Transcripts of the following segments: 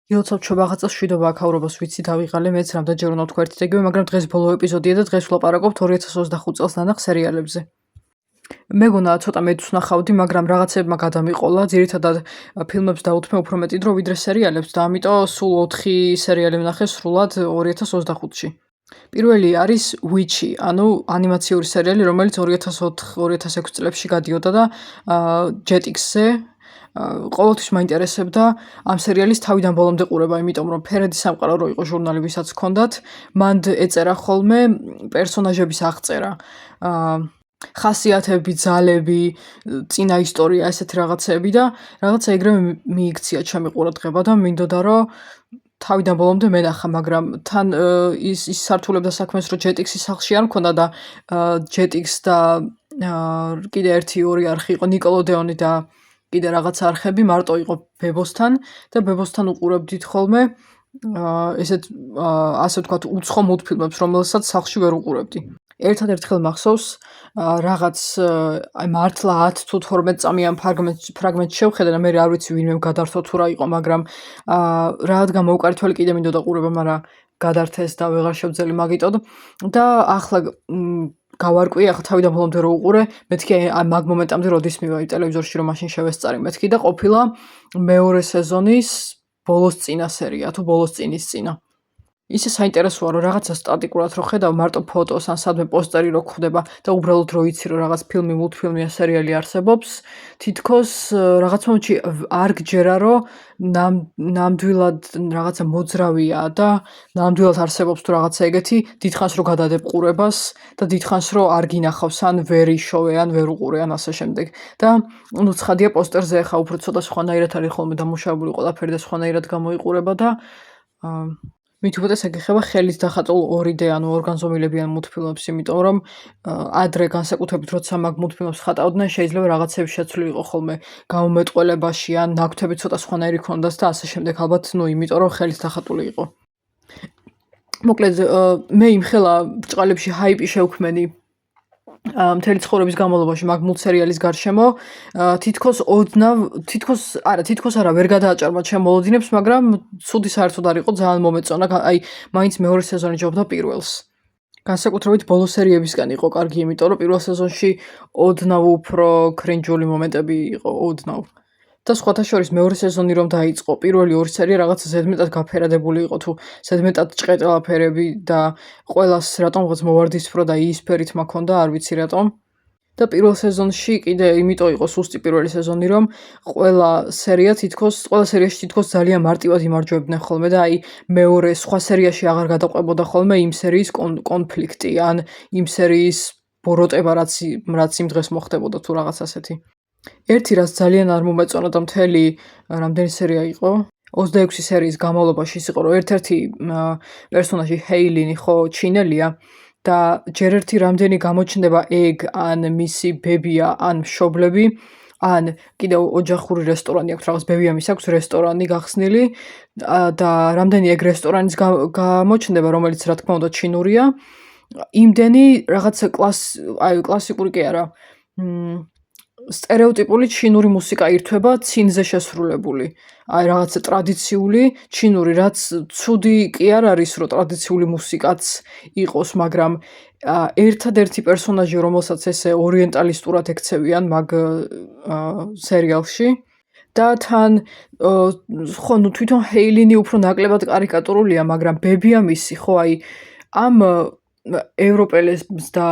ილოცავ ჩობაღაწას შვიდობა აქაურობას ვიცი დავიღალე მეც რამდენჯერ უნდა თქვა ერთი ეგივე მაგრამ დღეს ბოლო ეპიზოდია და დღეს ვლაპარაკობთ 2025 წელს ნანახ სერიალებზე მეგონა ცოტა მეც ვნახავდი მაგრამ რაღაცებმა გადამიყოლა ძირითადად ფილმებს დავუთმე უფრო მეტი დრო ვიდრე სერიალებს და ამიტომ სულ 4 სერიალი ვნახე სრულად 2025-ში პირველი არის Witch-ი, ანუ ანიმაციური სერიალი, რომელიც 2004-2006 წლებში გადიოდა და Jetix-ზე ყოველთვის მაინტერესებდა ამ სერიალის თავიდან ბოლომდე ყურება, იმიტომ რომ ფერედი სამყარო რო იყო ჟურნალი, ვისაც ჰქონდათ, მან ეწერა ხოლმე პერსონაჟების აღწერა. ხასიათები, ძალები, წინა ისტორია, ესეთი რაღაცები და რაღაცა ეგრევე მიიქცია ჩემი ყურადღება და მინდოდა რომ თავიდან ბოლომდე მენახა, მაგრამ თან ის სართულებდა საქმეს, რომ Jetix-ის სახლში არ მქონდა და Jetix და კიდე ერთი ორი არხი იყო Nickelodeon-ი და კიდე რაღაც არხები მარტო იყო ბებოსთან და ბებოსთან უყურებდით ხოლმე ესეთ ასე ვთქვათ უცხო მულტფილმებს, რომელსაც სახლში ვერ უყურებდი. ერთადერთ ხელ მახსოვს რაღაც აი მართლა 10 თუ 12 წამიან ფრაგმენტს შევხედე და მე არ ვიცი ვინმე გადართო თუ რა იყო, მაგრამ რადგან მოვკარითვალი კიდე მინდოდა ყურება, მაგრამ გადართეს და ვეღარ შევძელი მაგიტოდ და ახლა გავარკვი, ახლა თავიდან ბოლომდე რო უყურე, მეთქი აი მაგ მომენტამდე როდის მივა ტელევიზორში რომ მაშინ შევესწარი, მეთქი და ყოფილა მეორე სეზონის ბოლოს წინა სერია თუ ბოლოს წინის წინა. ისე საინტერესოა რომ რაღაცა სტატიკურად რო ხედავ მარტო ფოტოს ან სადმე პოსტერი რო ხდება და უბრალოდ რო იცი რომ რაღაც ფილმი, მულტფილმი ან სერიალი არსებობს, თითქოს რაღაც მომენტში არ გჯერა რომ ნამდვილად რაღაცა მოძრავია და ნამდვილად არსებობს თუ რაღაცა ეგეთი, დიდხანს რო გადადებ ყურებას და დიდხანს რო არ გინახავს ან ვერ იშოვე ან ვერ უყურე ან ასე შემდეგ. და ნუ ცხადია პოსტერზე ახლა უფრო ცოტა სხვანაირად არის ხოლმე დამუშავებული ყველაფერი და სხვანაირად გამოიყურება და მით უმეტეს ეგ ეხება ხელით დახატულ 2D ანუ ორგანზომილებიან მულტფილმებს, იმიტომ რომ ადრე განსაკუთრებით როცა მაგ მულტფილმებს ხატავდნენ, შეიძლება რაღაცები შეცვლილი იყო ხოლმე გამომეტყველებაში ან ნაკვთები ცოტა სხვანაირი ქონდას და ასე შემდეგ, ალბათ ნუ იმიტომ რომ ხელით დახატული იყო. მოკლედ მე იმხელა ბრჭყალებში ჰაიპი შევქმენი მთელი ცხოვრების განმავლობაში მაგ მულტსერიალის გარშემო თითქოს არა ვერ გადააჭარბა ჩემ მოლოდინებს, მაგრამ ცუდი საერთოდ არ იყო, ძალიან მომეწონა, აი მაინც მეორე სეზონი ჯობდა პირველს. განსაკუთრებით ბოლო სერიებისგან იყო კარგი, იმიტომ რომ პირველ სეზონში ოდნავ უფრო კრინჯული მომენტები იყო, ოდნავ. და სხვათა შორის მეორე სეზონი რომ დაიწყო, პირველი ორი სერია რაღაცა ზედმეტად გაფერადებული იყო თუ ზედმეტად ჭყეტელაფერები და ყველას რატომღაც მოვარდისფრო და იისფერით მაქონდა, არ ვიცი რატომ. და პირველ სეზონში კიდე იმიტომ იყო სუსტი პირველი სეზონი, რომ ყველა სერიაში თითქოს ძალიან მარტივად იმარჯვებდნენ ხოლმე და აი მეორე სხვა სერიაში აღარ გადაყვებოდა ხოლმე იმ სერიის კონფლიქტი ან იმ სერიის ბოროტება, რაც იმ დღეს მოხდებოდა თუ რაღაც ასეთი. ერთი რაც ძალიან არ მომეწონა და მთელი რამდენი სერია იყო 26 სერიის განმავლობაში ის იყო რომ ერთ-ერთი პერსონაჟი ჰეილინი ხო ჩინელია და ჯერ ერთი რამდენი გამოჩნდება ეგ ან მისი ბებია ან მშობლები ან კიდევ ოჯახური რესტორანი აქვს რაღაც ბებიამის აქვს რესტორანი გახსნილი და რამდენი ეგ რესტორანის გამოჩნდება რომელიც რა თქმა უნდა ჩინურია იმდენი რაღაც კლასიკური კი არა სტერეოტიპული ჩინური მუსიკა ირთვება ცინზე შესრულებული. აი რაღაცა ტრადიციული ჩინური, რაც ცუდი კი არ არის, რომ ტრადიციული მუსიკაც იყოს, მაგრამ ერთადერთი პერსონაჟი, რომელსაც ესე ორიენტალისტურად ექცევიან მაგ სერიალში და თან ხო ნუ თვითონ ჰეილინი უფრო ნაკლებად კარიკატურულია, მაგრამ ბებია მისი ხო აი ამ ევროპელებს და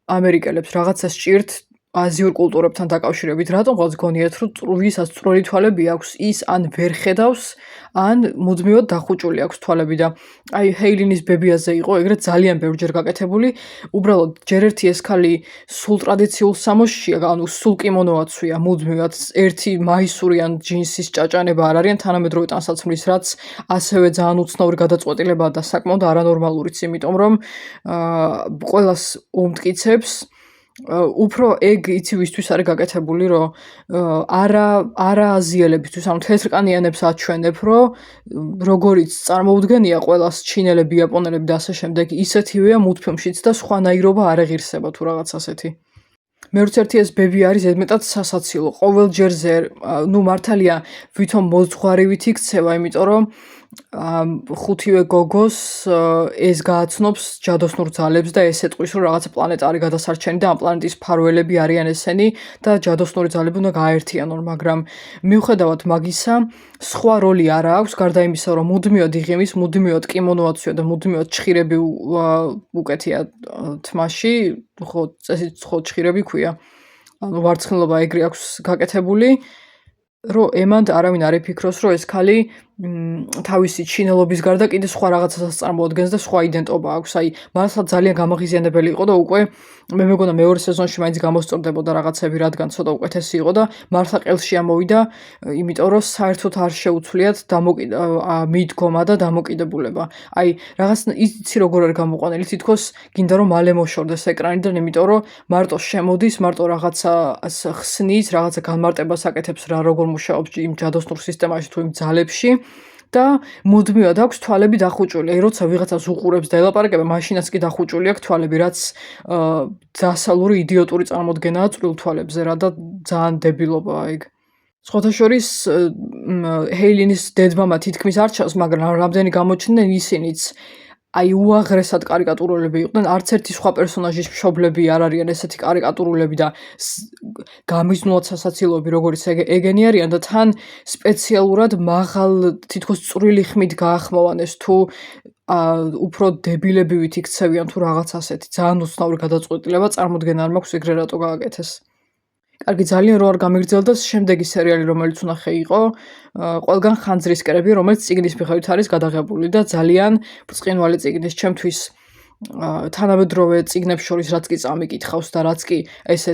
ამერიკელებს რაღაცა სჭირთ აზიურ კულტურებთან დაკავშირებით, რატომღაც გონიათ, რომ ვისაც წვრილი თვალები აქვს, ის ან ვერ ხედავს, ან მუდმივად დახუჭული აქვს თვალები და აი ჰეილინის ბებიაზე იყო ეგრეთ ძალიან ბევრჯერ გაკეთებული, უბრალოდ ჯერ ერთი ეს ქალი სულ ტრადიციულ სამოსშია, ანუ სულ კიმონოაცვია მუდმივად, ერთი მაისური ან ჯინსის ჭაჭანება არ არიან თანამედროვე ტანსაცმლის, რაც ასევე ძალიან უცნაური გადაწყვეტილებაა და საკმაოდ არანორმალურიც, იმიტომ რომ ყველას უმტკიცებს უფრო ეგ იცი ვისთვის არის გაკეთებული, რომ არა აზიელებისთვის, ანუ თეთრკანიანებს აჩვენებ, რომ როგორიც წარმოუდგენია ყველას ჩინელები, იაპონელები და ასე შემდეგ, ისეთივეა მულტფილმშიც და სხვანაირობა არ ეღირსება თუ რაღაც ასეთი. მეც ერთი ეს ბები არის ზედმეტად სასაცილო. ყოველ ჯერზე, ნუ მართალია ვითომ მოძღვარივით იქცევა, იმიტომ რომ ხუთივე გოგოს ეს გააცნობს ჯადოსნურ ძალებს და ეს ეტყვის, რომ რაღაცა პლანეტა არის გადასარჩენი და ამ პლანეტის მფარველები არიან ესენი და ჯადოსნური ძალები უნდა გააერთიანონ, მაგრამ მიუხედავად მაგისა, სხვა როლი არ აქვს, გარდა იმისა, რომ მუდმივად იღიმის, მუდმივად კიმონო აცვია და მუდმივად ჩხირები უკეთია თმაში, ხო, წესით ხო ჩხირები ქვია. ანუ ვარცხნილობა ეგრე აქვს გაკეთებული, რომ ემანდ არავინ არ იფიქროს, რომ ეს ქალი თავისი ჩინელობის გარდა კიდე სხვა რაღაცასაც წარმოადგენს და სხვა იდენტობა აქვს. აი, მართლა ძალიან გამაღიზიანებელი იყო და უკვე მე მეგონა მეორე სეზონში მაინც გამოსწორდებოდა რაღაცები, რადგან ცოტა უკეთესი იყო და მართლა ყელში ამოვიდა, იმიტომ რომ საერთოდ არ შეუცვლიათ მიდგომა და დამოკიდებულება. აი, რაღაც იცი როგორ არის გამოყვანილი, თითქოს გინდა რომ მალე მოშორდეს ეკრანიდან, იმიტომ რომ მარტო შემოდის, მარტო რაღაცა ხსნის, რაღაცა განმარტებას აკეთებს რა როგორ მუშაობს იმ ჯადოსნურ სისტემაში თუ იმ ძალებში და მუდმივად აქვს თვალები დახუჭული. აი, როცა ვიღაცას უყურებს და ელაპარაკება, მაშინაც კი დახუჭული აქვს თვალები, რაც დასალური იდიოტური წარმოდგენაა წვრილ თვალებზე რა და ძალიან დებილობაა ეგ. სხვათა შორის ჰეილინის დედმამა თითქმის არ ჩანს, მაგრამ რამდენი გამოჩნდნენ ისინიც აი უაღრესად კარიკატურულები იყვნენ, არც ერთი სხვა პერსონაჟის მშობლები არ არიან ესეთი კარიკატურულები და გამიზნულად სასაცილოები, როგორც ეგენი არიან და თან სპეციალურად მაღალ თითქოს წვრილი ხმით გაახმოვანეს თუ უფრო დებილებივით იქცევიან თუ რაღაც ასეთი. ძალიან უცნაური გადაწყვეტილება, წარმოდგენა არ მაქვს ეგრე რატო გააკეთეს. კარგი, ძალიან რო არ გამიგრძელდა შემდეგი სერიალი, რომელიც უნახე იყო, ყველგან ხანძრისკერები, რომელიც წიგნის მიხედვით არის გადაღებული და ძალიან ბრწყინვალე წიგნის ჩემთვის თანამედროვე წიგნებს შორის რაც კი წამიკითხავს და რაც კი ესე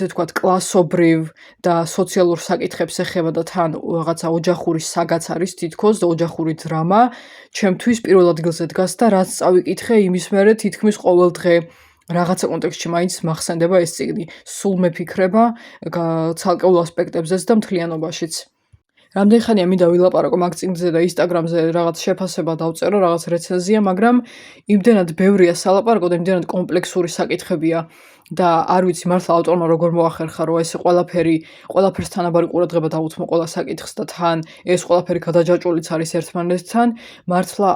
ვთქვათ კლასობრივ და სოციალურ საკითხებს ეხება და თან რაღაცა ოჯახური საგაც არის თითქოს და ოჯახური დრამა, ჩემთვის პირველ ადგილზე დგას და რაც წავიკითხე იმის მერე თითქმის ყოველ დღე რაღაცა კონტექსტში მაინც მახსენდება ეს წიგნი. სულ მეფიქრება ცალკეულ ასპექტებზეც და მთლიანობაშიც. რამდენი ხანია მინდა ვილაპარაკო მაგ წიგნზე და ინსტაგრამზე რაღაც შეფასება დავწერო, რაღაც რეცენზია, მაგრამ იმდენად ბევრია სალაპარაკო და იმდენად კომპლექსური საკითხებია და არ ვიცი მართლა ავტორმა როგორ მოახერხა, რომ ეს ყველაფერს თანაბარი ყურადღება დაუთმო ყველა საკითხს და თან ეს ყველაფერი გადაჯაჭვულიც არის ერთმანეთთან, მართლა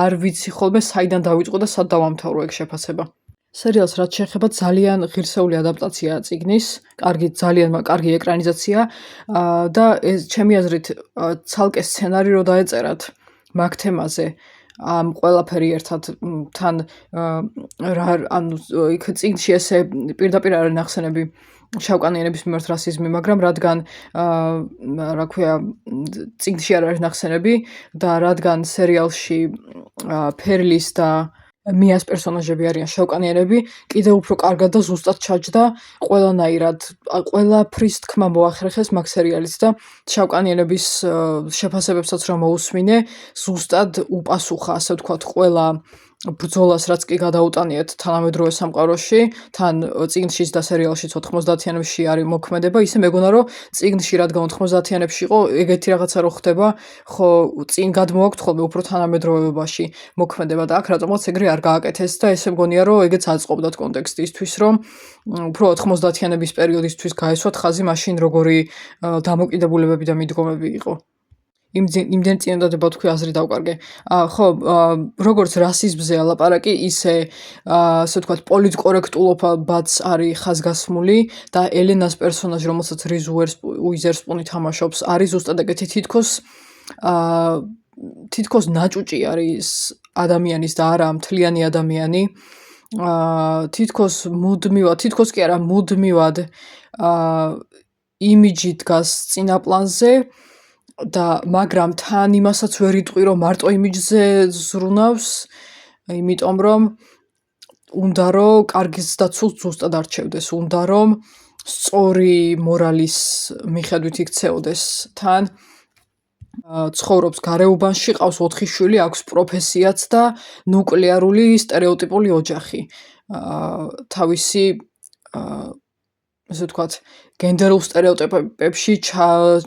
არ ვიცი ხოლმე საიდან დავიწყო და სად დავამთავრო ეგ შეფასება. სერიალს რაც შეეხება ძალიან ღირსეული ადაპტაციაა წიგნის, ძალიან კარგი ეკრანიზაცია და ეს ჩემი აზრით ცალკე სცენარი რო დაეწერათ მაგ თემაზე, ამ ყველაფერი ერთად თან ანუ იქ წიგნში ესე პირდაპირ არის ნახსენები შავკანიანების მიმართ რასიზმი, მაგრამ რადგან რა ქვია წიგნში არ არის ნახსენები და რადგან სერიალში ფერლის და მიას პერსონაჟები არიან შავკანიანები, კიდევ უფრო კარგად და ზუსტად ჩაჯდა ყველანაირად, ყველაფრის თქმა მოახერხეს მაგ სერიალից და შავკანიანების შეფასებებსაც რა მოусმინე, ზუსტად უპასუხა, ასე ვთქვათ, ყველა ბრძოლას, რაც კი გადაუტანიათ თანამედროვე სამყაროში, თან წიგნშიც და სერიალშიც 90-იანებში არის მოქმედება, ისე მეგონა რომ წიგნში რადგან 90-იანებში იყო, ეგეთი რაღაცა რო ხდება, ხო წინ გადმოაქვთ ხოლმე უფრო თანამედროვეობაში მოქმედება და აქ რატომაც ეგრე არ გააკეთეს და ესე მგონია რომ ეგეც აწყობდათ კონტექსტისთვის, რომ უფრო 90-იანების პერიოდისთვის გაესვათ ხაზი მაშინ როგორი დამოკიდებულებები და მიდგომები იყო. იმდენ წინადადება თქვი აზრი დავკარგე. ხო, როგორც რასიზმზე ალაპარაკი, ისე ასე ვთქვათ, პოლიტკორექტულობაც არის ხაზგასმული და ელენას პერსონაჟი, რომელსაც რის უიზერსპუნი თამაშობს, არის ზუსტად ეგეთი თითქოს ნაჭუჭი არის ადამიანის და არა მთლიანი ადამიანი. თითქოს კი არა მუდმივად იმიჯი დგას წინაპლანზე და მაგრამ თან იმასაც ვერ იტყვი რომ მარტო იმიჯზე ზრუნავს, იმიტომ რომ უნდა რომ კარგის და ცუდს ზუსტად არჩევდეს, უნდა რომ სწორი მორალის მიხედვით იქცეოდეს თან ცხოვრობს გარეუბანში, ყავს 4 შვილი, აქვს პროფესიაც და ნუკლეარული სტერეოტიპული ოჯახი. თავისი ასე ვთქვათ, გენდერულ სტერეოტიპებში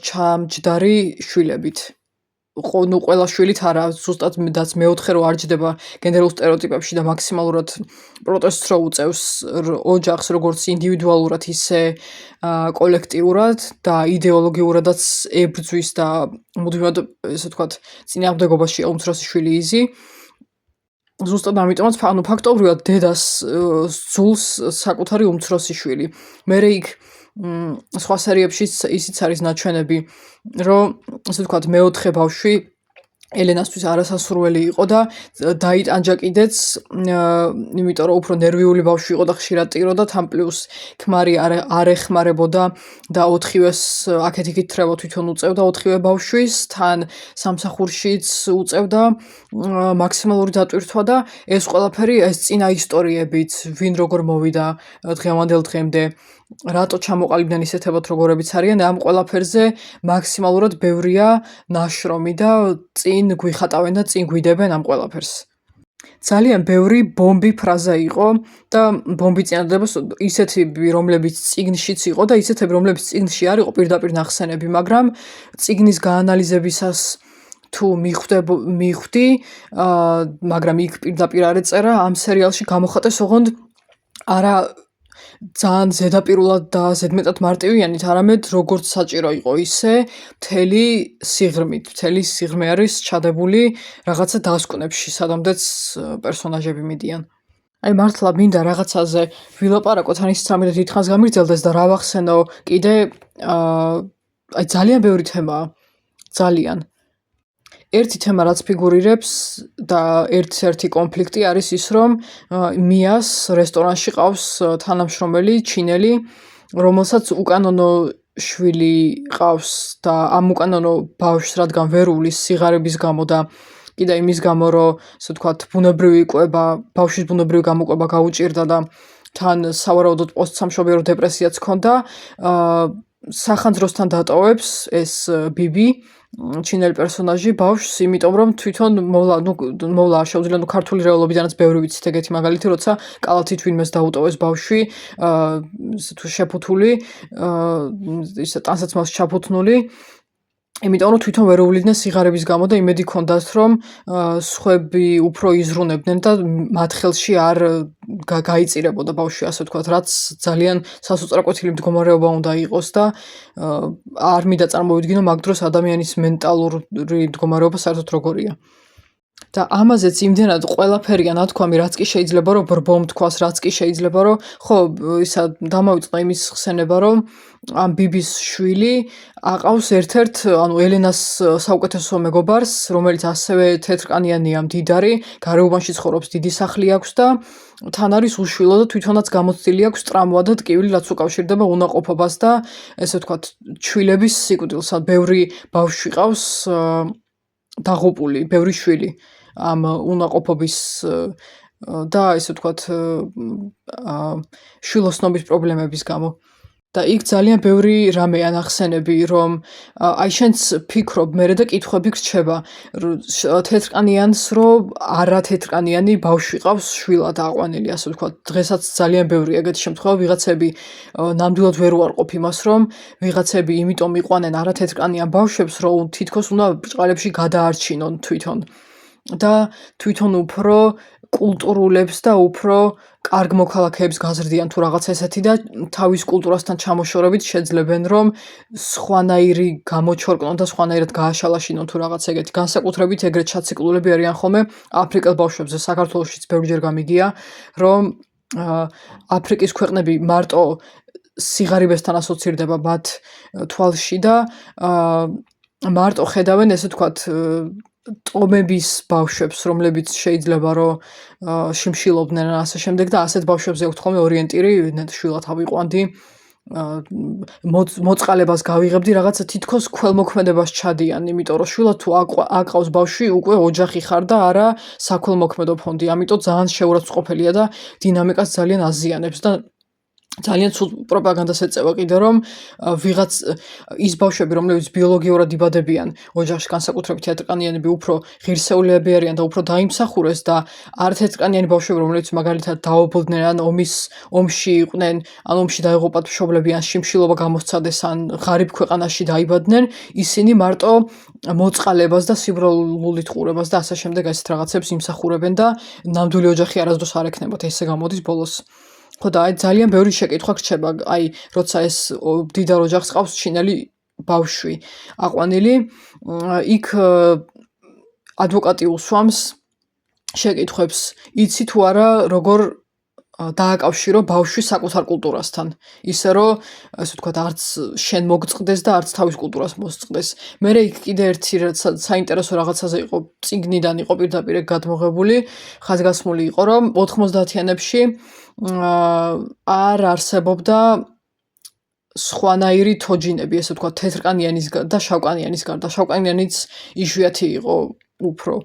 ჩამჯდარი შვილებით. ნუ ყველა შვილით არა, ზუსტად დაც მეოთხე რო არ ჯდება გენდერულ სტერეოტიპებში და მაქსიმალურად პროტესტს რო უწევს ოჯახს როგორც ინდივიდუალურად, ისე კოლექტიურად და იდეოლოგიურადაც ებრძვის და მუდმივად ესე ვთქვათ წინააღმდეგობაში უმცროსი შვილი იზი. ზუსტად ამიტომაც ფაქტობრივად დედას სძულს საკუთარი უმცროსი შვილი. მერე იქ სხვა სერიებშიც ისიც არის ნაჩვენები, რომ ასე ვთქვათ მეოთხე ბავშვი ელენასთვის არასასურველი იყო და დაიტანჯა კიდეც, იმიტომ რომ უფრო ნერვიული ბავშვი იყო და ხშირად ტიროდა, თან პლუს ქმარი არ ეხმარებოდა და ოთხივეს აქეთ-იქით თრევა თვითონ უწევდა ოთხივე ბავშვის, თან სამსახურშიც უწევდა მაქსიმალური დატვირთვა და ეს ყველაფერი ეს წინა ისტორიებით, ვინ როგორ მოვიდა დღევანდელ დღემდე, რატო ჩამოყალიბდნენ ისეთებად როგორებიც არიან, ამ ყველაფერზე მაქსიმალურად ბევრია ნაშრომი და წინ გვიხატავენ და წინ გვიდებენ ამ ყველაფერს. ძალიან ბევრი ბომბი ფრაზა იყო და ბომბი წინადადებას ისეთები, რომლებიც წიგნშიც იყო და ისეთები, რომლებიც წიგნში არ იყო პირდაპირ ნახსენები, მაგრამ წიგნის გაანალიზებისას თუ მიხვდი, მაგრამ იქ პირდაპირ არ ეწერა, ამ სერიალში გამოხატეს ოღონდ არა ძალიან ზედაპირულად და ზედმეტად მარტივიანით, არამედ როგორც საჭირო იყო ისე მთელი სიღრმით. მთელი სიღრმე არის ჩადებული რაღაცა დასკვნებში, სადამდეც პერსონაჟები მიდიან. აი მართლა მინდა რაღაცაზე ვილაპარაკოთ, ან ის სამი დიდხანს გამიგრძელდეს და რა ვახსენო კიდე, აი ძალიან ბევრი თემაა. ძალიან. ერთი თემა რაც ფიგურირებს და ერთ-ერთი კონფლიქტი არის ის, რომ მიას რესტორანში ყავს თანამშრომელი ჩინელი, რომელსაც უკანონო შვილი ყავს და ამ უკანონო ბავშვს რადგან ვერ უვლის სიღარიბის გამო და კიდე იმის გამო, რომ ასე ვთქვათ, ბუნებრივი იკვება, ბავშვის ბუნებრივი გამოკვება გაუჭირდა და თან სავარაუდოდ პოსტსამშობიარო დეპრესიაც ჰქონდა, სახანძროსთან დატოვებს ეს ბიბი ჩინელი პერსონაჟი ბავშვს, იმიტომ რომ თვითონ მოვლა არ შეუძლია, ქართული რეალობიდანაც ბევრი ვიცით ეგეთი მაგალითი, როცა კალათით ვინმეს დაუტოვეს ბავშვი, თუ შეფუთული, ისე ტანსაცმელს ჩაფუთნული, იმიტომ რომ თვითონ ვერ უვლიდნენ სიღარიბის გამო და იმედი ჰქონდათ, რომ სხვები უფრო იზრუნებდნენ და მათ ხელში არ გაიწირებოდა ბავშვი, ასე ვთქვათ, რაც ძალიან სასოწრაკვეთილი მდგომარეობა უნდა იყოს და არ მინდა წარმოვიდგინო მაგ დროს ადამიანის მენტალური მდგომარეობა საერთოდ როგორია. და ამაზეც იმდენად ყველაფერია ნათქვამი, რაც კი შეიძლება რომ ბრბომ თქვას, რაც კი შეიძლება რომ ხო, ისა დამავიწყდა იმის ხსენება, რომ ამ ბიბის შვილი აყავს ერთ-ერთ, ანუ ელენას საუკეთესო მეგობარს, რომელიც ასევე თეთრკანიანია, მდიდარი, გარეუბანში ცხოვრობს, დიდი სახლი აქვს და თან არის უშვილო და თვითონაც გამოცდილი აქვს ტრამვა და ტკივილი, რაც უკავშირდება უნაყოფობას და ესე ვთქვათ, ჩვილების სიკვდილს. ბევრი ბავშვი ყავს დაღუპული, ბევრი შვილი ამ უნაყოფობის და ესე ვთქვათ, შვილოსნობის პრობლემების გამო. და იქ ძალიან ბევრი რამეა ნახსენები, რომ აი შენც ფიქრობ მერე და კითხვები გრჩება, თეთრკანიანს რომ არა თეთრკანიანი ბავშვი ყავს შვილად აყვანილი, ასე ვთქვათ, დღესაც ძალიან ბევრი ეგეთი შემთხვევა, ვიღაცები ნამდვილად ვერ უარყოფ იმას, რომ ვიღაცები იმიტომ იყვანენ არა თეთრკანიან ბავშვებს, რომ თითქოს უნდა ბრჭყალებში გადაარჩინონ თვითონ. და თვითონ უფრო კულტურულებს და უფრო კარგ მოქალაქეებს გაზრდიან თუ რაღაც ესეთი და თავის კულტურასთან ჩამოშორებით შეძლებენ რომ სხვანაირი გამოჩორკნონ და სხვანაირად გააშალაშინონ თუ რაღაც ეგეთი. განსაკუთრებით ეგრეთ ჩაციკლულები არიან ხოლმე აფრიკელ ბავშვებზე. საქართველოშიც ბევრჯერ გამიგია, რომ აფრიკის ქვეყნები მარტო სიღარიბესთან ასოცირდება მათ თვალში და მარტო ხედავენ ესე ვთქვათ ტომების ბავშვებს, რომლებიც შეიძლება რომ შიმშილობდნენ ასე შემდეგ და ასეთ ბავშვებზე აქვთ ხოლმე ორიენტირი, შვილად ავიყვანდი, მოწყალებას გავიღებდი, რაღაცა თითქოს ქველმოქმედებას ჩადიან, იმიტომ რომ შვილად თუ აკყავს ბავშვი, უკვე ოჯახი ხარ და არა საქველმოქმედო ფონდი, ამიტომ ძალიან შეურაცხყოფელია და დინამიკას ძალიან აზიანებს და ძალიან ცუდ პროპაგანდას ეწევა კიდე რომ ვიღაც ის ბავშვები რომლებიც ბიოლოგიურად იბადებიან ოჯახში განსაკუთრებით თეთრკანიანები უფრო ღირსეულები არიან და უფრო დაიმსახურეს და არც თეთრკანიანი ბავშვები რომლებიც მაგალითად დაობლდნენ ან ომში იყვნენ ან ომში დაეღუპათ მშობლები ან შიმშილობა გამოსცადეს ან ღარიბ ქვეყანაში დაიბადნენ ისინი მარტო მოწყალებას და სიბრალულით ყურებას და ასე შემდეგ ასეთ რაღაცებს იმსახურებენ და ნამდვილი ოჯახი არასდროს არ ექნებათ ესე გამოდის ბოლოს ხო და აი ძალიან ბევრი შეკითხვა გრჩება აი როცა ეს მდიდარ ოჯახს ყავს ჩინელი ბავშვი აყვანილი იქ ადვოკატი უსვამს შეკითხვებს იცი თუ არა როგორ დააკავშირო ბავშვი საკუთარ კულტურასთან ისე რომ ასე ვთქვათ არც შენ მოგწყდეს და არც თავის კულტურას მოსწყდეს მერე იქ კიდე ერთი საინტერესო რაღაცაზე იყო წიგნიდან იყო პირდაპირ გადმოღებული ხაზგასმული იყო რომ 90-იანებში არ არსებობდა სხვანაირი თოჯინები, ესე ვთქვათ, თეთრკანიანის და შავკანიანის გარდა. შავკანიანიც იშვიათი იყო უფრო.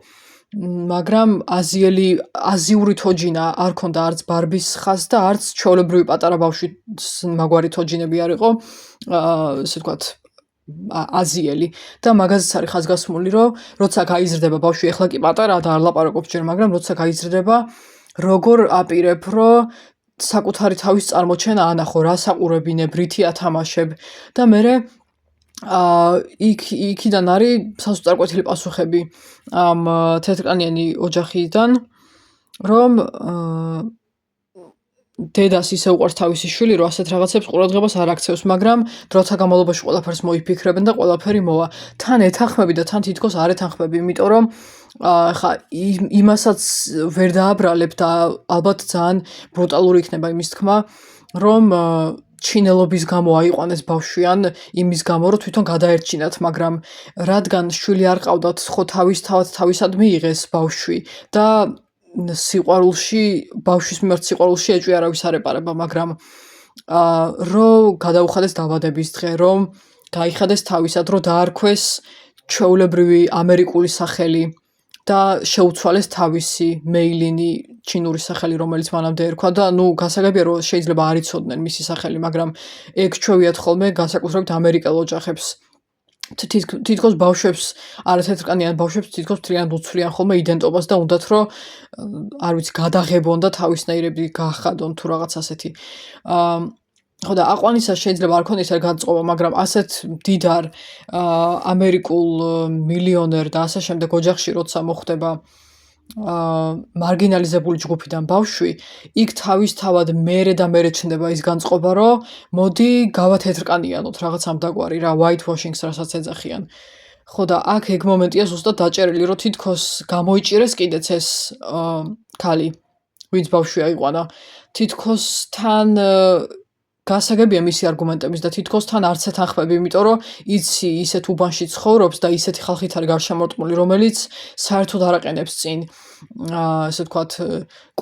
მაგრამ აზიური თოჯინა არ ქონდა არც ბარბის ხაზს და არც ჩვეულებრივი პატარა ბავშვის მაგვარი თოჯინები არ იყო, ესე ვთქვათ, აზიელი და მაგაზეც არის ხაზგასმული, რომ როცა გაიზრდება ბავშვი, ეხლა კი პატარაა და არ ლაპარაკობს ჯერ, მაგრამ როცა გაიზრდება, როგორ აპირებ, რომ საკუთარი თავის წარმოჩენა ანახო, რა საყურებინებ, რითი ათამაშებ და მერე იქიდან არის სასწრაფოთელი პასუხები ამ თეთრკანიანი ოჯახიდან, რომ დედას ისე უყვარს თავისი შვილი, რომ ასეთ რაღაცებს ყურადღებას არ აქცევს, მაგრამ დროთა განმავლობაში ყველაფერს მოიფიქრებენ და ყველაფერი მოვა. თან ეთანხმები და თან თითქოს არ ეთანხმები, იმიტომ რომ ხა იმასაც ვერ დააბრალებ და ალბათ ძალიან ბრუტალური იქნება იმის თქმა, რომ ჩინელობის გამო აიყვანეს ბავშვი ან იმის გამო, რომ თვითონ გადაერჩინათ, მაგრამ რადგან შვილი არ ყავდათ, ხო თავისად მიიღეს ბავშვი და სიყვარულში ბავშვის მიმართ სიყვარულში ეჭვი არავის არ ეპარება, მაგრამ რომ გადაუხადეს დაბადების დღე, რომ გაიხადეს თავისად, რომ დაარქვეს ჩვეულებრივი ამერიკული სახელი და შეუცვალეს თავისი მეილინი ჩინური სახელი, რომელიც მანამდე ერქვა და ნუ გასაგებია რომ შეიძლება არ იცოდნენ მისი სახელი, მაგრამ ეგ ჩვევიათ ხოლმე განსაკუთრებით ამერიკელ ოჯახებს. თითქოს ბავშვებს, არა თეთრკანიან ბავშვებს თითქოს მთლიანად უცვლიან ხოლმე იდენტობას და უნდათ რომ არ ვიცი გადაღებონ და თავისნაირები გაახადონ თუ რაღაც ასეთი. ხო და აყვანისას შეიძლება არ ქონდეს არ განწყობა, მაგრამ ასეთ მდიდარ ამერიკულ მილიონერ და ასე შემდეგ ოჯახში როცა მოხდება მარგინალიზებული ჯგუფიდან ბავშვი, იქ თავისთავად მერე და მერე ჩნდება ის განწყობა, რომ მოდი გავათეთრკანიანოთ რაღაც ამდაგვარი რა white washing-ს რასაც ეძახიან. ხო და აქ ეგ მომენტია ზუსტად დაჭერილი, რომ თითქოს გამოიჭირეს კიდეც ეს ქალი, ვინც ბავშვი აიყვანა. თითქოს თან გასაგებია მისი არგუმენტების და თითქოს თან არც ეთანხმები, იმიტომ რომ იცი ისეთ უბანში ცხოვრობს და ისეთი ხალხით არის გარშემორტყმული, რომელიც საერთოდ არ აყენებს წინ ასე ვთქვათ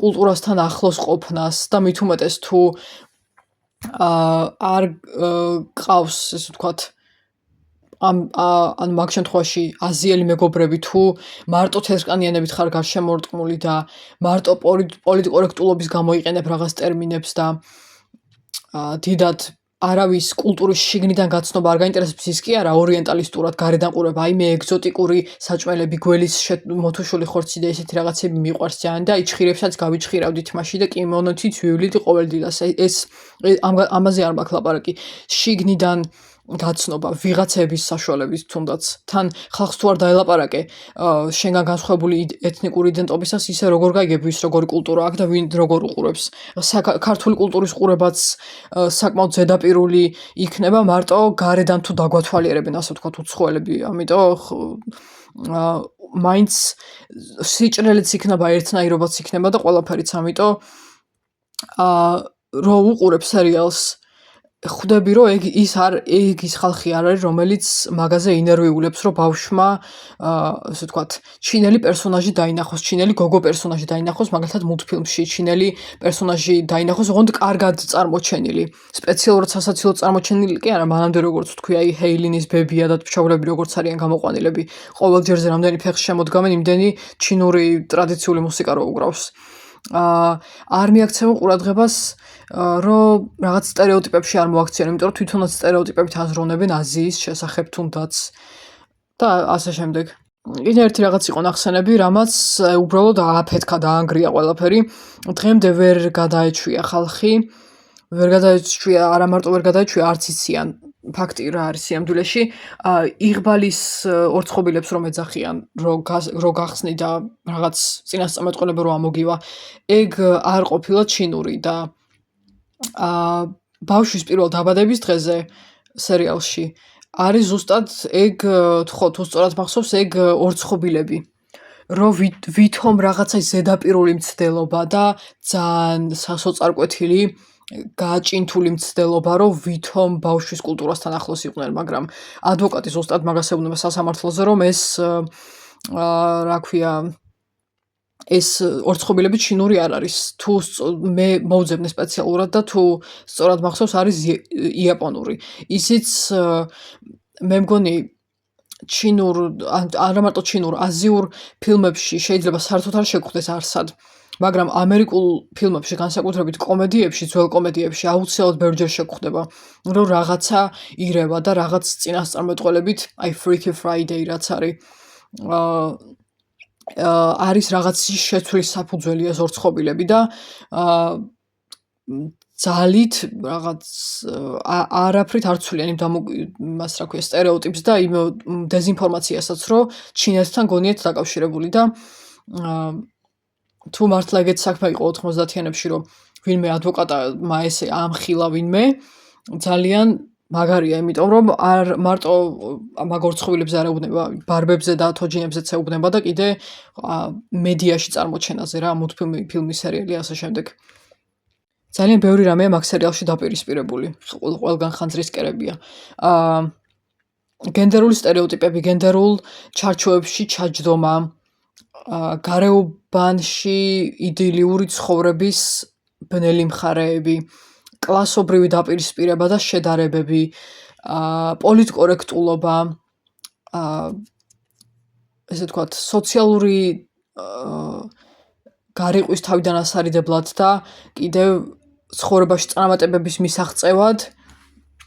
კულტურასთან ახლოს ყოფნას და მით უმეტეს თუ არ ყავს ასე ვთქვათ ან მაგ შემთხვევაში აზიელი მეგობრები თუ მარტო თეთრკანიანებით ხარ გარშემორტყმული და მარტო პოლიტკორექტულობის გამო იყენებ რაღაც ტერმინებს და დიდად არავის კულტურის შიგნიდან გაცნობა არ გაინტერესებს ის კი არა ორიენტალისტურად გარედან ყურება აი მე ეგზოტიკური საჭმელები გველის მოთუშული ხორცი და ესეთი რაღაცები მიყვარს ძალიან და იჩხირებსაც გავიჩხირავდით მაშინ და კიმონოთიც ვივლით ყოველდღიას ეს ამაზე არ მაქვს ლაპარაკი შიგნიდან გაცნობა ვიღაცების საშუალებით თუნდაც თან ხალხს თუ არ დაელაპარაკე შენგან განსხვავებული ეთნიკური იდენტობისას ისე როგორ გაიგებ ვის როგორი კულტურა აქვს და ვინ როგორ უყურებს ქართული კულტურის ყურებაც საკმაოდ ზედაპირული იქნება მარტო გარედან თუ დაგვათვალიერებენ ასე ვთქვათ უცხოელები ამიტომ მაინც სიჭრელეც იქნება ერთნაირობაც იქნება და ყველაფერიც ამიტომ რო უყურებ სერიალს ხვდები რომ ეგ ის ხალხი არ არის რომელიც მაგაზე ინერვიულებს რომ ბავშვმა ასე ვთქვათ ჩინელი პერსონაჟი დაინახოს ჩინელი გოგო პერსონაჟი დაინახოს მაგალითად მულტფილმში ჩინელი პერსონაჟი დაინახოს ოღონდ კარგად წარმოჩენილი სპეციალურად სასაცილოდ წარმოჩენილი კი არა მანამდე როგორც ვთქვი აი ჰეილინის ბებია და მშობლები როგორც არიან გამოყვანილები ყოველ ჯერზე რამდენი ფეხს შემოდგამენ იმდენი ჩინური ტრადიციული მუსიკა რო უკრავს არ მიაქცევენ ყურადღებას, რომ რაღაც სტერეოტიპებში არ მოაქციან, იმიტომ რომ თვითონაც სტერეოტიპებით აზროვნებენ აზიის შესახებ თუნდაც და ასე შემდეგ. კიდე ერთი რაღაც იყო ნახსენები, რამაც უბრალოდ ააფეთქა, დაანგრია ყველაფერი. დღემდე ვერ გადაეჩვია ხალხი, არა მარტო ვერ გადაეჩვია, არც იციან ფაქტი რა არის სიამდვილეში. იღბალის ორცხობილებს რომ ეძახიან, რო გახსნი და რაღაც წინასწარმეტყველება რო ამოგივა, ეგ არ ყოფილა ჩინური და ბავშვის პირველ დაბადების დღეზე სერიალში არის ზუსტად ეგ, თუ სწორად მახსოვს, ეგ ორცხობილები. რომ ვითომ რაღაცა ზედაპირული მცდელობა და ძალიან სასოწარკვეთილი გააჭინთული მცდელობა, რომ ვითომ ბავშვის კულტურასთან ახლოს იყვნენ, მაგრამ ადვოკატი ზუსტად მაგას ეუბნება სასამართლოზე, რომ ეს რა ქვია, ეს ორცხობილები ჩინური არ არის. თუ მე მოვძებნე სპეციალურად და თუ სწორად მახსოვს, არის იაპონური. ისიც მე მგონი ჩინურ, არა მარტო ჩინურ, აზიურ ფილმებში შეიძლება საერთოდ არ შეგვხვდეს არსად, მაგრამ ამერიკულ ფილმებში, განსაკუთრებით კომედიებში, ძველ კომედიებში აუცილებლად ბევრჯერ შეგვხვდება, რომ რაღაცა ირევა და რაღაც წინასწარმეტყველებით, აი Freaky Friday რაც არის, არის რაღაცის შეცვლის საფუძველი ეს ორცხობილები და ძალით რაღაც არაფრით არ ცვლიან იმას რა ქვია სტერეოტიპს და იმ დეზინფორმაციასაც, რომ ჩინეთთან გონიათ დაკავშირებული და თუ მართლა ეგეთ საქმე იყო 90-იანებში, რომ ვინმე ადვოკატმა ესე ამხილა ვინმე, ძალიან მაგარია, იმიტომ რომ არ მარტო მაგ ორცხობილებს არ ეუბნება, ბარბებზე და თოჯინებზეც ეუბნება და კიდე მედიაში წარმოჩენაზე რა, მულტფილმი, ფილმი, სერიალი ასე შემდეგ. ძალიან ბევრი რამეა მაგ სერიალში დაპირისპირებული, ყველგან ხანძრისკერებია. გენდერული სტერეოტიპები, გენდერულ ჩარჩოებში ჩაჯდომა, გარეუბანში იდილიური ცხოვრების ბნელი მხარეები, კლასობრივი დაპირისპირება და შედარებები, პოლიტკორექტულობა, ესე ვთქვათ, სოციალური გარიყვის თავიდან ასარიდებლად და კიდევ ცხოვრებაში წარმატებების მისაღწევად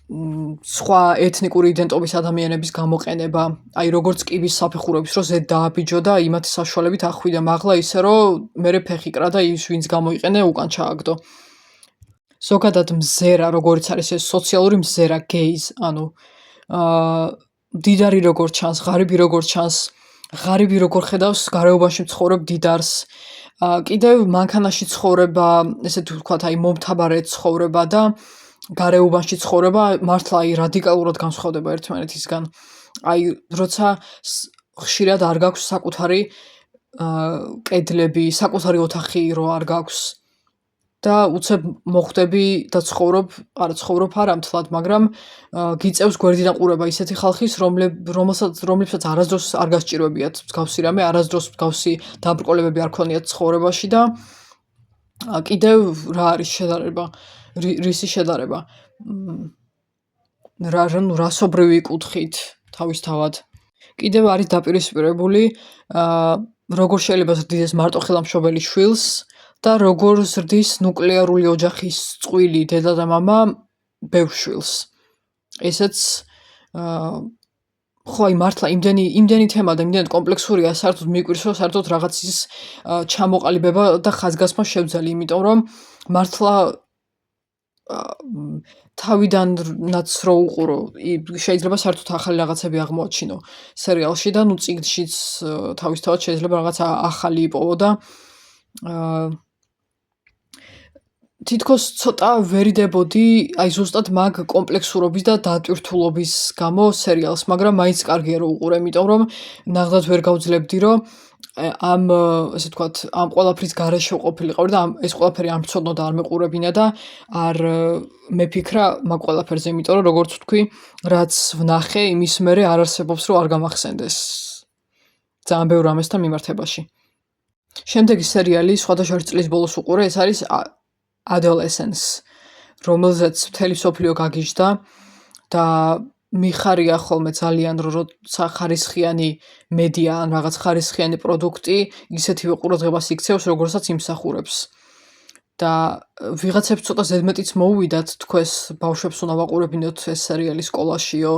სხვა ეთნიკური იდენტობის ადამიანების გამოყენება, აი როგორც კიბის საფეხურების, რომ ზედ დააბიჯო და იმათი საშუალებით ახვიდა მაღლა ისე, რომ მერე ფეხი კრა და ის ვინც გამოიყენე უკან ჩააგდო. ზოგადად მზერა, როგორც არის ეს სოციალური მზერა, გეიზ, ანუ დიდარი როგორ ჩანს, ღარიბი როგორ ჩანს, ღარიბი როგორ ხედავს გარეუბანში მცხოვრებ დიდარს, კიდევ მანქანაში ცხოვრება, ესე ვთქვათ, აი მომთაბარე ცხოვრება და გარეუბანში ცხოვრება მართლა აი რადიკალურად განსხვავდება ერთმანეთისგან. აი როცა ხშირად არ გაქვს საკუთარი კედლები, საკუთარი ოთახი რო არ გაქვს და უცებ მოხვდები და ცხოვრობ არა მთლად, მაგრამ გიწევს გვერდიდან ყურება ისეთი ხალხის, რომლებსაც არასდროს არ გასჭირვებიათ მსგავსი რამე, არასდროს მსგავსი დაბრკოლებები არ ქონიათ ცხოვრებაში და კიდევ რა არის შედარება, რისი შედარება, რასობრივი კუთხით თავისთავად. კიდევ არის დაპირისპირებული, როგორ შეიძლება ზრდიდეს მარტოხელა მშობელი შვილს და როგორ ზრდის ნუკლეარული ოჯახის წყვილი დედა და მამა ბევრ შვილს. ესეც ხო აი მართლა იმდენი თემა და იმდენად კომპლექსურია, საერთოდ მიგვირს, რომ საერთოდ რაღაცის ჩამოყალიბება და ხაზგასმა შევძალი, იმიტომ რომ მართლა თავიდანაც რო უყურო, შეიძლება საერთოდ ახალი რაღაცები აღმოაჩინო სერიალში და წიგნშიც თავისთავად შეიძლება რაღაცა ახალი იპოვო და თითქოს ცოტა ვერიდებოდი აი ზუსტად მაგ კომპლექსურობის და დატვირთულობის გამო სერიალს, მაგრამ მაინც კარგია რომ უყურე, იმიტომ რომ ნახდათ ვერ გავძლებდი, რომ ესე ვთქვათ, ამ ყველაფრის გარეშე ყოფილიყავი და ეს ყველაფერი არ მცოდნო და არ მეყურებინა და არ მეფიქრა მაგ ყველაფერზე, იმიტომ რომ როგორც ვთქვი, რაც ვნახე, იმის მერე არ არსებობს, რომ არ გამახსენდეს ძალიან ბევრ რამესთან მიმართებაში. შემდეგი სერიალი სხვადასხვა წლის ბოლოს უყურე, ეს არის Adolescence, რომელზეც მთელი მსოფლიო გაგიჟდა და მიხარია ხოლმე ძალიან როცა ხარისხიანი მედია ან რაღაც ხარისხიანი პროდუქტი ისეთივე ყურადღებას იქცევს, როგორცაც იმსახურებს. და ვიღაცებს ცოტა ზედმეტიც მოუვიდათ თქვენს ბავშვებს უნდა ვაყურებინოთ ეს სერიალი სკოლაშიო.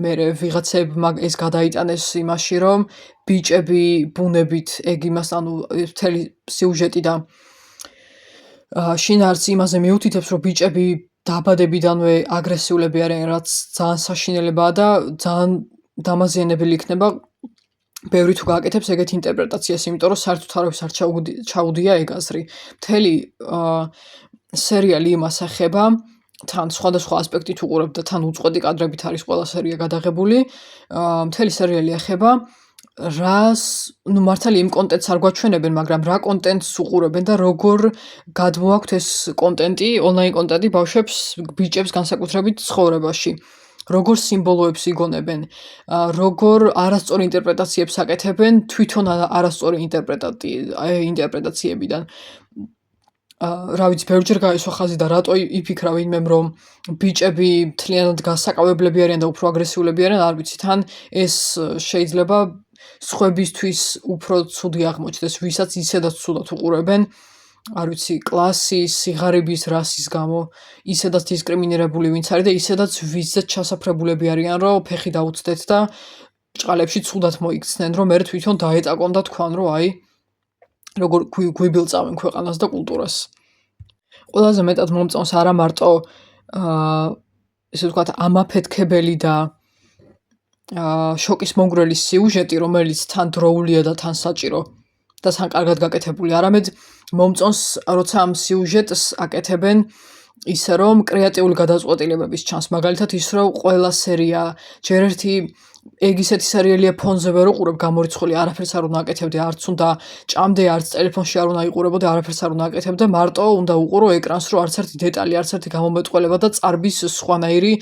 მერე ვიღაცებმა ეს გადაიტანეს იმაში, რომ ბიჭები ბუნებით ეგ იმას, ანუ მთელი სიუჟეტი და შინაარსი იმაზე მიუთითებს, რომ ბიჭები დაბადებიდანვე აგრესიულები არიან, რაც ძალიან საშინელებაა და ძალიან დამაზიანებელი იქნება ბევრი თუ გააკეთებს ეგეთ ინტერპრეტაციას, იმიტომ რომ საერთოდ არავის არ ჩაუდია ეგ აზრი. მთელი სერიალი იმას ეხება, თან სხვადასხვა ასპექტით უყურებ და თან უწყვეტი კადრებით არის ყველა სერია გადაღებული. მთელი სერიალი ეხება რას, ნუ მართალი იმ კონტენტს არ გვაჩვენებენ, მაგრამ რა კონტენტს უყურებენ და როგორ გადმოაქვთ ეს კონტენტი, ონლაინ კონტენტი ბავშვებს, ბიჭებს განსაკუთრებით ცხოვრებაში. როგორ სიმბოლოებს იგონებენ, როგორ არასწორი ინტერპრეტაციებს აკეთებენ თვითონ არასწორი ინტერპრეტაციებიდან. რა ვიცი, ბევრჯერ გაისვა ხაზი და რატო იფიქრა ვინმემ, რომ ბიჭები მთლიანად გასაკავებლები არიან და უფრო აგრესიულები არიან, არ ვიცი, თან ეს შეიძლება სხვებისთვის უფრო ცუდი აღმოჩნდეს, ვისაც ისედაც ცუდად უყურებენ, არ ვიცი, კლასის, სიღარიბის, რასის გამო, ისედაც დისკრიმინირებული ვინც არის და ისედაც ვიზეთ ჩასაფრებულები არიან, რომ ფეხი დაუცდეთ და ჭყალებში ცუდად მოიქცნენ, რომ მერე თვითონ დაეტაკონ და თქვან, რომ აი, როგორ გვიბილწავენ ქვეყანას და კულტურას. ყველაზე მეტად მომწონს არა მარტო ესე ვთქვათ, ამაფეთქებელი და შოკის მომგვრელი სიუჟეტი, რომელიც თან დროულია და თან საჭირო და თან კარგად გაკეთებული, არამედ მომწონს, როცა ამ სიუჟეტს აკეთებენ ისე, რომ კრეატიული გადაწყვეტილებების ჩანს. მაგალითად ის, რომ ყველა სერია ჯერ ერთი ეგ ისეთი სერიალია ფონზე ვერ უყურებ გამორიცხული, არაფერს არ უნდა აკეთებდე, არც უნდა ჭამდე, არც ტელეფონში არ უნდა იყურებოდე, არაფერს არ უნდა აკეთებდე, მარტო უნდა უყურო ეკრანს, რომ არც ერთი დეტალი, არც ერთი გამომეტყველება და წარბის სხვანაირი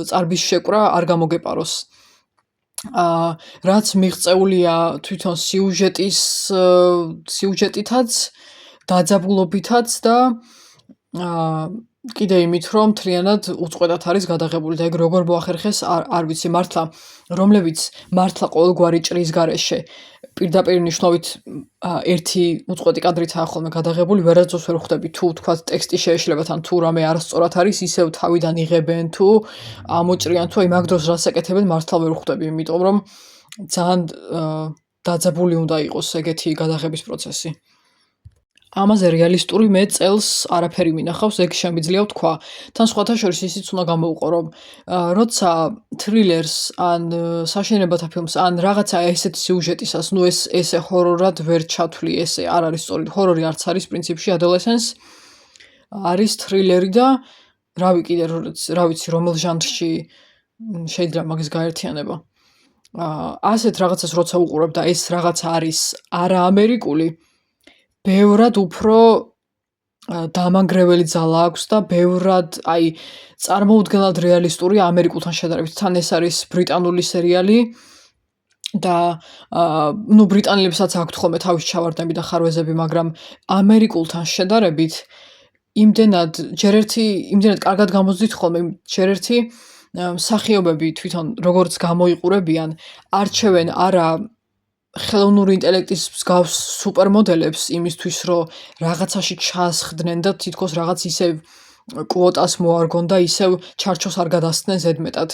წარბის შეკვრა არ გამოგეპაროს. რაც მიღწეულია თვითონ სიუჟეტითაც, დაძაბულობითაც და კიდე იმით, რომ მთლიანად უწყვეტად არის გადაღებული და ეგ როგორ მოახერხეს, არ ვიცი, მართლა, რომლებიც მართლა ყოველგვარი ჭრის გარეშე პირდაპირ ნიშნობით ერთი უწყვეტი კადრითაა ხოლმე გადაღებული, ვერასდროს ვერ ხვდები თუ თქვათ ტექსტი შეეშლება თან თუ რამე არასწორად არის, ისევ თავიდან იღებენ თუ ამოჭრიან თუ აი მაგ დროს რას აკეთებენ, მართლა ვერ ხვდები, იმიტომ რომ ძალიან დაძაბული უნდა იყოს ეგეთი გადაღების პროცესი. ამაზე რეალისტური მე წელს არაფერი მინახავს, ეგ შემიძლია ვთქვა. თან სხვათა შორის ისიც უნდა გამოვიყო, რომ როცა თრილერს ან საშინელებათა ფილმს ან რაღაცა ესეთი სიუჟეტისას, ნუ ესე ჰორორად ვერ ჩათვლი, ესე არ არის სწორი, ჰორორი არც არის პრინციპში adolescence, არის თრილერი და რა ვიცი, რომელ ჟანრში შეიძლება მაგის გაერთიანება. ასეთ რაღაცას როცა უყურებ და ეს რაღაცა არის არა ამერიკული, ბევრად უფრო დამანგრეველი ძალა აქვს და ბევრად, აი, წარმოუდგენლად რეალისტურია ამერიკულთან შედარებით. თან ეს არის ბრიტანული სერიალი და ნუ ბრიტანელებსაც აქვთ ხოლმე თავის ჩავარდნები და ხარვეზები, მაგრამ ამერიკულთან შედარებით იმდენად კარგად გამოძდით ხოლმე, ჯერ ერთი მსახიობები თვითონ როგორც გამოიყურებიან, არჩევენ არა ხელოვნური ინტელექტის მსგავს სუპერმოდელებს იმისთვის, რომ რაღაცაში ჩაასხდნენ და თითქოს რაღაც ისევ კვოტას მოარგონ და ისევ ჩარჩოს არ გადასცდნენ ზედმეტად.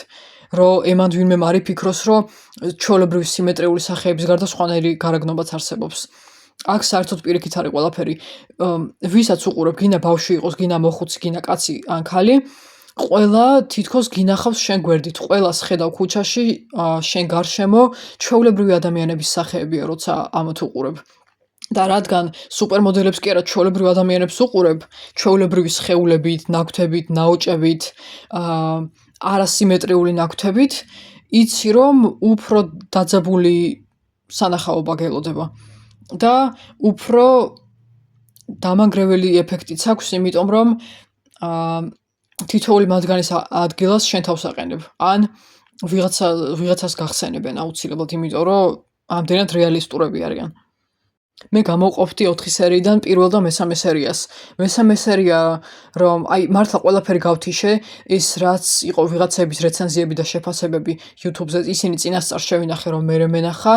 რომ ემან ვინმე არ იფიქროს, რომ ჩვეულებრივი სიმეტრიული სახეების გარდა სხვანაირი გარეგნობაც არსებობს. აქ საერთოდ პირიქით არის ყველაფერი. ვისაც უყურებ, გინდა ბავშვი იყოს, გინდა მოხუცი, გინდა კაცი ან ქალი, ყველა თითქოს გინახავს შენ გვერდით, ყველას ხედავ ქუჩაში, შენ გარშემო, ჩვეულებრივი ადამიანების სახეებია, როცა ამათ უყურებ. და რადგან სუპერმოდელებს კი არა, ჩვეულებრივ ადამიანებს უყურებ, ჩვეულებრივი სხეულებით, ნაკვთებით, ნაოჭებით, არასიმეტრიული ნაკვთებით, იცი რომ უფრო დაძაბული სანახაობა გელოდება. და უფრო დამანგრეველი ეფექტიც აქვს, იმიტომ რომ თითოეული მათგანის ადგილას შენ თავს აყენებ. ან ვიღაცას გახსენებენ აუცილებლად, იმიტომ რომ ამდენად რეალისტურები არიან. მე გამოვყოფდი 4 სერიიდან პირველ და მესამე სერიას. მესამე სერია რომ მართლა ყველაფერი გავთიშე, ის რაც იყო ვიღაცების რეცენზიები და შეფასებები YouTube-ზე, ისინი წინასწარ შევინახე რომ მერე მენახა,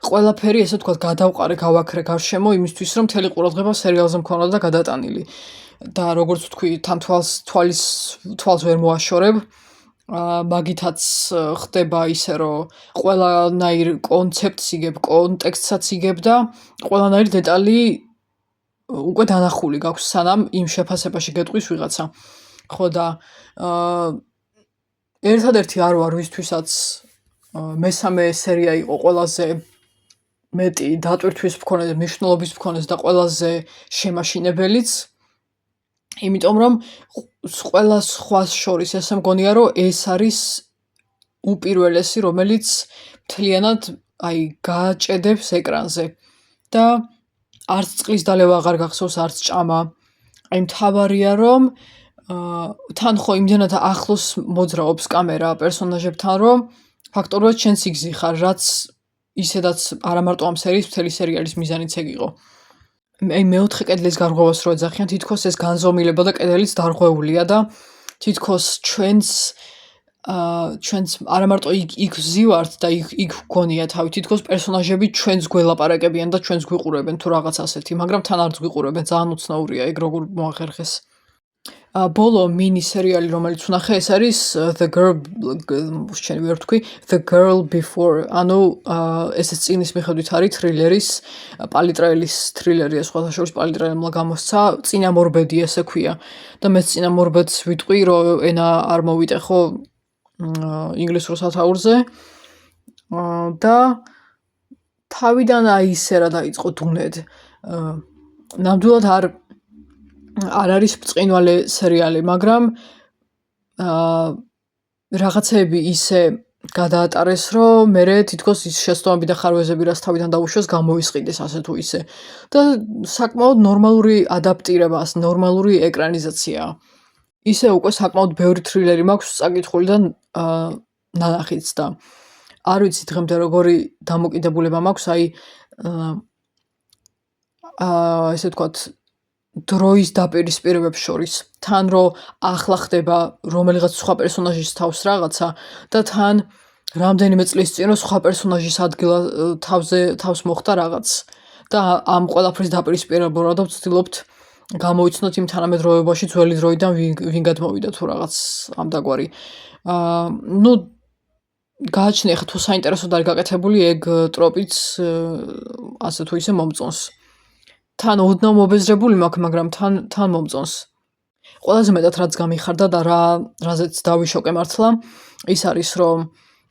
ყველაფერი ესე ვთქვათ გადავყარე, გავაქრე გარშემო იმისთვის რომ მთელი ყურადღება სერიალზე მქონოდა გადატანილი. და როგორც ვთქვი, თან თვალს ვერ მოაშორებ. მაგითაც ხდება ისე რომ ყველანაირ კონცეპტს იგებ, კონტექსტსაც იგებ და ყველანაირი დეტალი უკვე დანახული გაქვს, სანამ იმ შეფასებაში გეტყვის ვიღაცა. ხო და ერთადერთი არ ვარ ვისთვისაც მესამე სერია იყო ყველაზე მეტი დატვირთვის მქონე და მნიშვნელობის მქონეს და ყველაზე შემაშინებელიც. იმიტომ რომ ყველა სხვას შორის ესე მგონია რომ ეს არის უპირველესი რომელიც მთლიანად გააჭედებს ეკრანზე და არც წყლის დალევა აღარ გახსოვს, არც ჭამა. მთავარია რომ თან ხო იმდენად ახლოს მოძრაობს კამერა პერსონაჟებთან რომ ფაქტობრივად შენ სიგზი ხარ, რაც ისედაც არა მარტო ამ სერიის მთელი სერიალის მიზანიც ეგ იყო. მეოთხე კედლის გარღვევას რო ეძახიან, თითქოს ეს განზომილება და კედელიც დარღვეულია და თითქოს ჩვენს არა მარტო იქ ვზივართ და იქ გგონია თავი, თითქოს პერსონაჟები ჩვენს გველაპარაკებიან და ჩვენს გვიყურებენ თუ რაღაც ასეთი, მაგრამ თან არც გვიყურებენ, ძალიან უცნაურია ეგ როგორ მოახერხეს. ბოლო მინი სერიალი რომელიც ვნახე, ეს არის The Girl Before, ანუ ეს წინის მიხედვით არის თრილერის, პალიტრაელის თრილერია, სხვათა შორის პალიტრაელმა გამოსცა, წინამორბედი ესე ქვია. და მეც წინამორბედს ვიტყვი, რომ ენა არ მოვიტეხო ინგლისურ სათაურზე. და თავიდან ისე რა დაიწყო დუნედ. ნამდვილად არ არის ბრწყინვალე სერიალი, მაგრამ რაღაცები ისე გადაატარეს, რომ მე თითქოს ის შეცდომები და ხარვეზები, რაც თავიდან დაუშვეს, გამოისყიდეს ასე თუ ისე. და საკმაოდ ნორმალური ადაპტირება, ნორმალური ეკრანიზაცია. ისე უკვე საკმაოდ ბევრი თრილერი მაქვს წაკითხული და ნანახიც და არ ვიცი დღემდე როგორი დამოკიდებულება მაქვს, ესე ვთქვათ, დროის დაპირისპირებებს შორის. თან რომ ახლა ხდება რომელიღაც სხვა პერსონაჟის თავს რაღაცა და თან რამდენიმე წლის წინ რომ სხვა პერსონაჟის თავს მოხდა რაღაც. და ამ ყველაფრის დაპირისპირებურად ვცდილობთ გამოვიცნოთ იმ თანამედროვეობაში ძველი დროიდან ვინ გადმოვიდა თუ რაღაც ამდაგვარი. გააჩნია ხა თუ საინტერესოდ არის გაკეთებული ეგ ტროპიც ასე თუ ისე მომწონს. თან ოდნავ მობეზრებული მაქვს, მაგრამ თან მომწონს. ყველაზე მეტად რაც გამიხარდა და რაზეც დავიშოკე მართლა, ის არის რომ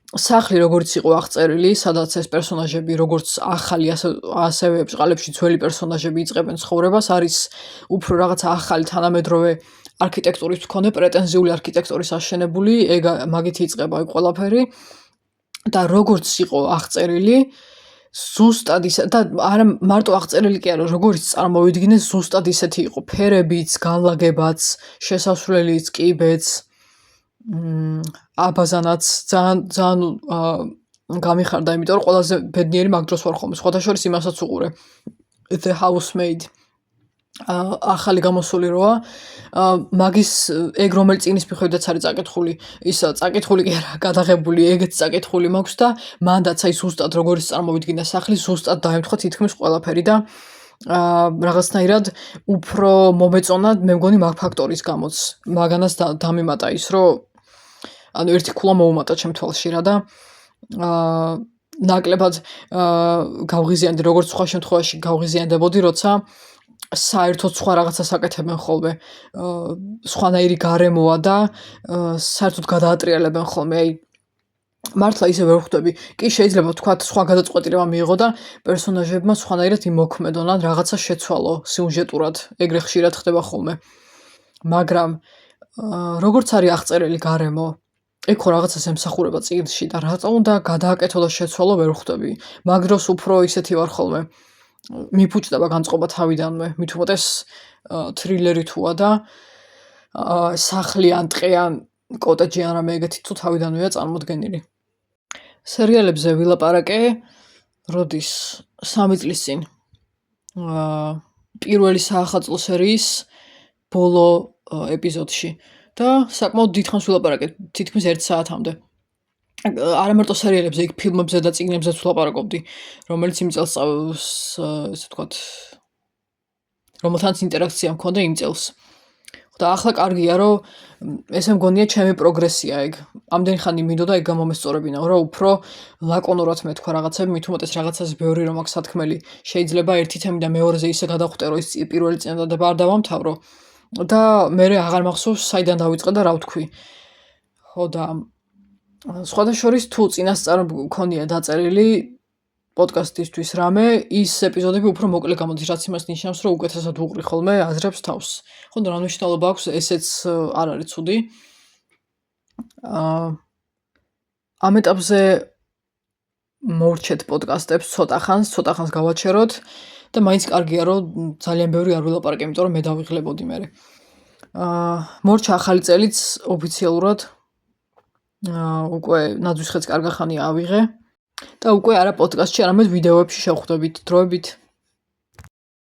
სახლი როგორც იყო აღწერილი, სადაც ეს პერსონაჟები როგორც ახალი ასევე ბჭყალებში ძველი პერსონაჟები იწყებენ ცხოვრებას, არის უფრო რაღაც ახალი თანამედროვე არქიტექტურის მქონე პრეტენზიული არქიტექტურის აშენებული, ეგ მაგით იწყება ეგ ყველაფერი და როგორც იყო აღწერილი ზუსტად ისე და არა მარტო აღწერილი კი არა, როგორც წარმოვიდგინეს ზუსტად ისეთი იყო, ფერებიც, განლაგებაც, შესასვლელიც, კიბეც, აბაზანაც ძალიან გამიხარდა, იმიტომ რომ ყველაზე ბედნიერი მაგ დროს ვარ ხოლმე. სხვათა შორის იმასაც უყურე. The Housemaid ახალი გამოსული როა, მაგის ეგ რომელი წინის მიხედვითაც არის წაკითხული, ის წაკითხული კი არა, გადაღებული, ეგეც წაკითხული მაქვს და მანდაც ზუსტად როგორც წარმოვიდგინა სახლი, ზუსტად დაემთხვა თითქმის ყველაფერი და რაღაცნაირად უფრო მომეწონა, მე მგონი მაგ ფაქტორის გამოც. მაგანაც დამიმატა ის, რომ ანუ ერთი ქულა მოუმატა ჩემ თვალში რა და ნაკლებად გავღიზიანდი, როგორც სხვა შემთხვევაში გავღიზიანდებოდი, როცა საერთოდ სხვა რაღაცას აკეთებენ ხოლმე, სხვანაირი გარემოა და საერთოდ გადაატრიალებენ ხოლმე, მართლა ისე ვერ ხვდები. კი შეიძლება ვთქვათ, სხვა გადაწყვეტილება მიიღო და პერსონაჟებმა სხვანაირად იმოქმედონ, ან რაღაცა შეცვალო სიუჟეტურად, ეგრე ხშირად ხდება ხოლმე. მაგრამ როგორც არის აღწერილი გარემო, ეგ ხო რაღაცას ემსახურება წიგნში და რატო უნდა გადააკეთო და შეცვალო ვერ ხვდები. მაგ დროს უფრო ისეთი ვარ ხოლმე. მიფუჭდება განწყობა თავიდანვე, მით უმეტეს თრილერი თუა და სახლი ან ტყე ან კოტეჯი ან რამე ეგეთი თუ თავიდანვეა წარმოდგენილი. სერიალებზე ვილაპარაკე როდის 3 წლის წინ. პირველი საახალწლო სერიის ბოლო ეპიზოდში და საკმაოდ დიდხანს ვილაპარაკეთ, თითქმის 1 საათამდე. არა მარტო სერიალებზე, იქ ფილმებზე და წიგნებზეც ვილაპარაკობდი, რომელიც იმ წელს ესე ვთქვათ, რომელთანაც ინტერაქცია მქონდა იმ წელს. და ახლა კარგია, რომ ესე მგონია ჩემი პროგრესია ეგ. ამდენი ხანი მინდოდა ეგ გამომესწორებინაო, რომ უფრო ლაკონურად მეთქვა რაღაცები, მით უმეტეს რაღაცას ბევრი რომ აქვს სათქმელი, შეიძლება ერთი თემი და მეორეზე ისე გადავხვდე, რომ ის პირველი წინადადება არ დავამთავრო და მე აღარ მახსოვს საიდან დავიწყე და რა ვთქვი. ხო და სხვათა შორის თუ წინასწარ მქონია დაწერილი პოდკასტისთვის რამე, ის ეპიზოდები უფრო მოკლე გამოდის, რაც იმას ნიშნავს, რომ უკეთესად უყრი ხოლმე აზრებს თავს. ხო და რა მნიშვნელობა აქვს, ესეც არ არის ცუდი. ამ ეტაპზე მოვრჩეთ პოდკასტებს ცოტა ხანს გავაჩეროთ და მაინც კარგია, რომ ძალიან ბევრი არ ვილაპარაკე, იმიტომ რომ მე დავიღლებოდი მერე. მორჩა ახალი წელიც ოფიციალურად უკვე ნაძვის ხეთს კარგა ხანია ავიღე და უკვე არა პოდკასტში, არამედ ვიდეოებში შევხვდებით დროებით.